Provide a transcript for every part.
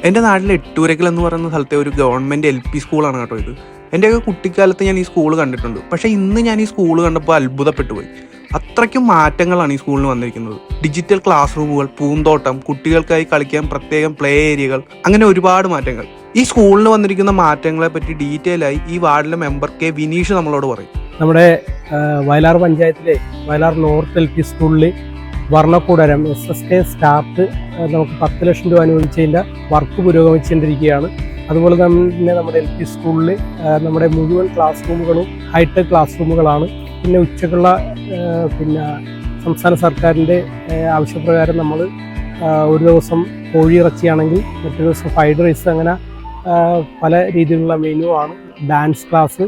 എൻ്റെ നാട്ടിൽ എട്ടൂരക്കൽ എന്ന് പറയുന്ന സ്ഥലത്തെ ഒരു ഗവൺമെൻറ് LP സ്കൂളാണ് കേട്ടോ ഇത്. എൻ്റെയൊക്കെ കുട്ടിക്കാലത്ത് ഞാൻ ഈ സ്കൂൾ കണ്ടിട്ടുണ്ട്. പക്ഷേ ഇന്ന് ഞാൻ ഈ സ്കൂൾ കണ്ടപ്പോൾ അത്ഭുതപ്പെട്ടു പോയി. അത്രയ്ക്കും മാറ്റങ്ങളാണ് ഈ സ്കൂളിന് വന്നിരിക്കുന്നത്. ഡിജിറ്റൽ ക്ലാസ് റൂമുകൾ, പൂന്തോട്ടം, കുട്ടികൾക്കായി കളിക്കാൻ പ്രത്യേകം പ്ലേ ഏരിയകൾ, അങ്ങനെ ഒരുപാട് മാറ്റങ്ങൾ. ഈ സ്കൂളിന് വന്നിരിക്കുന്ന മാറ്റങ്ങളെ പറ്റി ഡീറ്റെയിൽ ആയി ഈ വാർഡിലെ മെമ്പർ കെ വിനീഷ് നമ്മളോട് പറയും. നമ്മുടെ വയലാർ പഞ്ചായത്തിലെ വയലാർ നോർത്ത് LP സ്കൂളിൽ വർണ്ണക്കൂടാരം SSK സ്റ്റാഫ് നമുക്ക് 10 ലക്ഷം രൂപ അനുവദിച്ചതിൻ്റെ വർക്ക് പുരോഗമിച്ചുകൊണ്ടിരിക്കുകയാണ്. അതുപോലെ തന്നെ നമ്മുടെ LP സ്കൂളിൽ നമ്മുടെ മുഴുവൻ ക്ലാസ് റൂമുകളും ഹൈടെക് ക്ലാസ് റൂമുകളാണ്. പിന്നെ ഉച്ചക്കുള്ള സംസ്ഥാന സർക്കാരിൻ്റെ ആവശ്യപ്രകാരം നമ്മൾ ഒരു ദിവസം കോഴിയിറച്ചിയാണെങ്കിൽ മറ്റൊരു ദിവസം ഫ്രൈഡ് റൈസ്, അങ്ങനെ പല രീതിയിലുള്ള മെനു ആണ്. ഡാൻസ് ക്ലാസ്,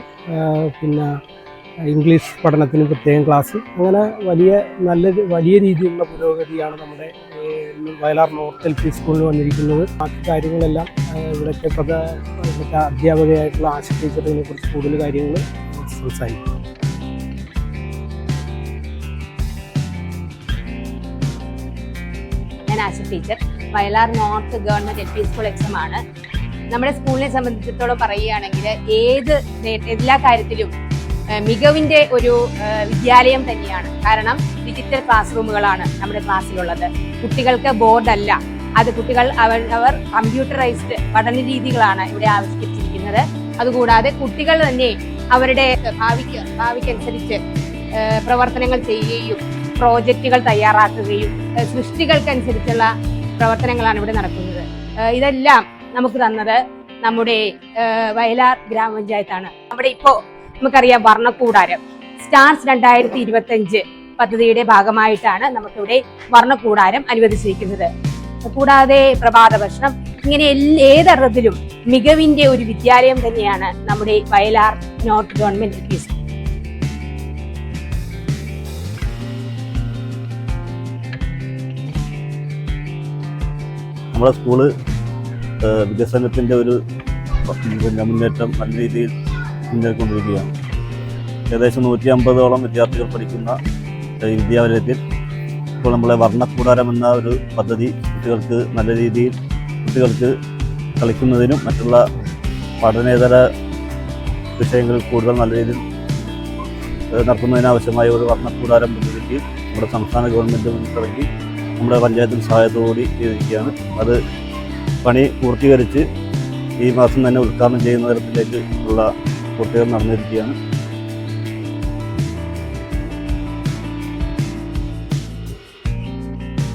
ഇംഗ്ലീഷ് പഠനത്തിന് പ്രത്യേകം ക്ലാസ്, അങ്ങനെ വലിയ രീതിയിലുള്ള പുരോഗതിയാണ് നമ്മുടെ വയലാർ നോർത്ത് LP സ്കൂളിൽ വന്നിരിക്കുന്നത്. ബാക്കി കാര്യങ്ങളെല്ലാം ഇവിടുത്തെ അധ്യാപകയായിട്ടുള്ള ആശ ടീച്ചറിനെ കുറിച്ച് കൂടുതൽ കാര്യങ്ങൾ സംസാരിക്കും. ഞാൻ Asha teacher, Vayalar north government LP school ആണ്. നമ്മുടെ സ്കൂളിനെ സംബന്ധിച്ചിടത്തോളം പറയുകയാണെങ്കിൽ എല്ലാ കാര്യത്തിലും മികവിൻ്റെ ഒരു വിദ്യാലയം തന്നെയാണ്. കാരണം ഡിജിറ്റൽ ക്ലാസ് റൂമുകളാണ് നമ്മുടെ ക്ലാസ്സിലുള്ളത്. കുട്ടികൾക്ക് ബോർഡല്ല, അത് കുട്ടികൾ അവർ കമ്പ്യൂട്ടറൈസ്ഡ് പഠന രീതികളാണ് ഇവിടെ ആവിഷ്കരിച്ചിരിക്കുന്നത്. അതുകൂടാതെ കുട്ടികൾ തന്നെ അവരുടെ ഭാവിക്കനുസരിച്ച് പ്രവർത്തനങ്ങൾ ചെയ്യുകയും പ്രോജക്റ്റുകൾ തയ്യാറാക്കുകയും സൃഷ്ടികൾക്കനുസരിച്ചുള്ള പ്രവർത്തനങ്ങളാണ് ഇവിടെ നടക്കുന്നത്. ഇതെല്ലാം നമുക്ക് തന്നത് നമ്മുടെ വയലാർ ഗ്രാമപഞ്ചായത്താണ്. നമ്മുടെ ഇപ്പോൾ നമുക്കറിയാം വർണ്ണക്കൂടാരം സ്റ്റാർസ് 2025 പദ്ധതിയുടെ ഭാഗമായിട്ടാണ് നമുക്കിവിടെ വർണ്ണക്കൂടാരം അനുവദിച്ചിരിക്കുന്നത്. കൂടാതെ പ്രഭാത ഭക്ഷണം, ഇങ്ങനെ ഏതർത്ഥത്തിലും മികവിന്റെ ഒരു വിദ്യാലയം തന്നെയാണ് നമ്മുടെ Vayalar north government LP school. നമ്മുടെ സ്കൂള് വികസനത്തിൻ്റെ ഒരു മുന്നേറ്റം നല്ല രീതിയിൽ മുന്നേറിക്കൊണ്ടിരിക്കുകയാണ്. ഏകദേശം 150ഓളം വിദ്യാർത്ഥികൾ പഠിക്കുന്ന ഈ വിദ്യാലയത്തിൽ ഇപ്പോൾ നമ്മളെ വർണ്ണക്കൂടാരം എന്ന ഒരു പദ്ധതി നല്ല രീതിയിൽ കുട്ടികൾക്ക് കളിക്കുന്നതിനും മറ്റുള്ള പഠനേതര വിഷയങ്ങൾ കൂടുതൽ നല്ല രീതിയിൽ നടത്തുന്നതിനാവശ്യമായ ഒരു വർണ്ണക്കൂടാരം പദ്ധതിക്ക് നമ്മുടെ സംസ്ഥാന ഗവൺമെൻറ് മുന്നിട്ടിറങ്ങി നമ്മുടെ പഞ്ചായത്തിന് സഹായത്തോടുകൂടി ചെയ്തിരിക്കുകയാണ്. അത് പണി പൂർത്തീകരിച്ച് ഈ മാസം തന്നെ ഉദ്ഘാടനം ചെയ്യുന്ന തരത്തിലേക്ക് ഉള്ള പൂർത്തീകരണം നടന്നിരിക്കുകയാണ്.